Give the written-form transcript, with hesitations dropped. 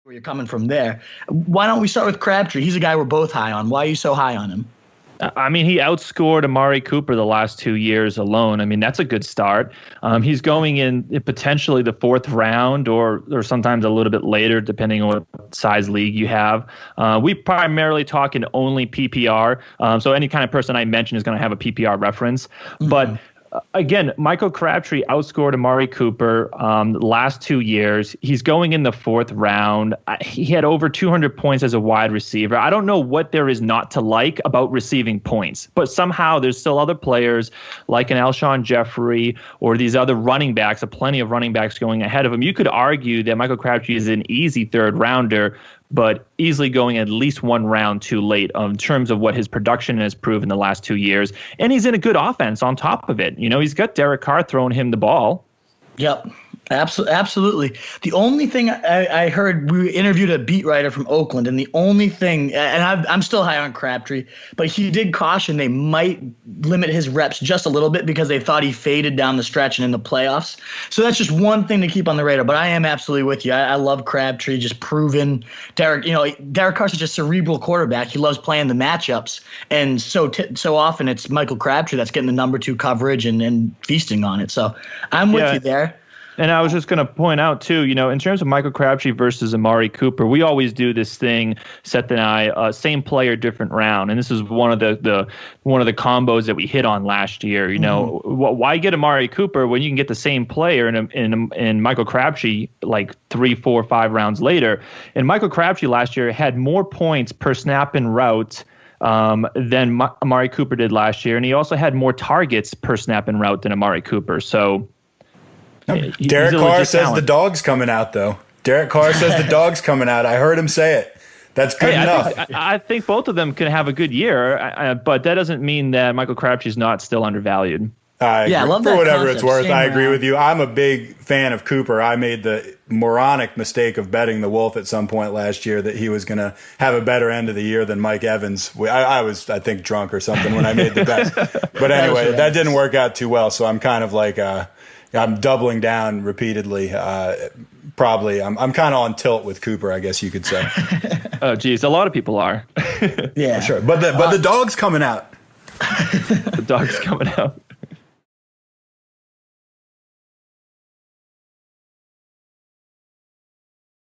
where you're coming from there. Why don't we start with Crabtree? He's a guy we're both high on. Why are you so high on him? I mean, he outscored Amari Cooper the last 2 years alone. I mean, that's a good start. He's going in potentially the fourth round or sometimes a little bit later, depending on what size league you have. We primarily talk in only PPR. So any kind of person I mention is going to have a PPR reference. Mm-hmm. But again, Michael Crabtree outscored Amari Cooper the last 2 years. He's going in the fourth round. He had over 200 points as a wide receiver. I don't know what there is not to like about receiving points, but somehow there's still other players like an Alshon Jeffrey or these other running backs, plenty of running backs going ahead of him. You could argue that Michael Crabtree is an easy third rounder, but easily going at least one round too late in terms of what his production has proven the last 2 years. And he's in a good offense on top of it. You know, he's got Derek Carr throwing him the ball. Yep. Absolutely. The only thing I heard, we interviewed a beat writer from Oakland, and the only thing, and I'm still high on Crabtree, but he did caution they might limit his reps just a little bit because they thought he faded down the stretch and in the playoffs. So that's just one thing to keep on the radar. But I am absolutely with you. I love Crabtree, just proven. Derek Carr's such a cerebral quarterback. He loves playing the matchups, and so often it's Michael Crabtree that's getting the number 2 coverage and feasting on it. So I'm with you there. And I was just going to point out, too, you know, in terms of Michael Crabtree versus Amari Cooper, we always do this thing, Seth and I, same player, different round. And this is one of the combos that we hit on last year. You know, why get Amari Cooper when you can get the same player in Michael Crabtree like 3, 4, 5 rounds later? And Michael Crabtree last year had more points per snap and route than Amari Cooper did last year. And he also had more targets per snap and route than Amari Cooper. So Derek Carr says the dog's coming out, though. Derek Carr says the dog's coming out. I heard him say it. That's good enough. I think both of them can have a good year, but that doesn't mean that Michael Crabtree's not still undervalued. I love that. For whatever concept. It's worth, Same I agree with you. I'm a big fan of Cooper. I made the moronic mistake of betting the Wolf at some point last year that he was going to have a better end of the year than Mike Evans. I was, I think, drunk or something when I made the bet. But anyway, that didn't work out too well, so I'm kind of like I'm doubling down repeatedly. Probably, I'm kind of on tilt with Cooper, I guess you could say. Oh, geez, a lot of people are. Yeah, for sure. But the dog's coming out. The dog's coming out.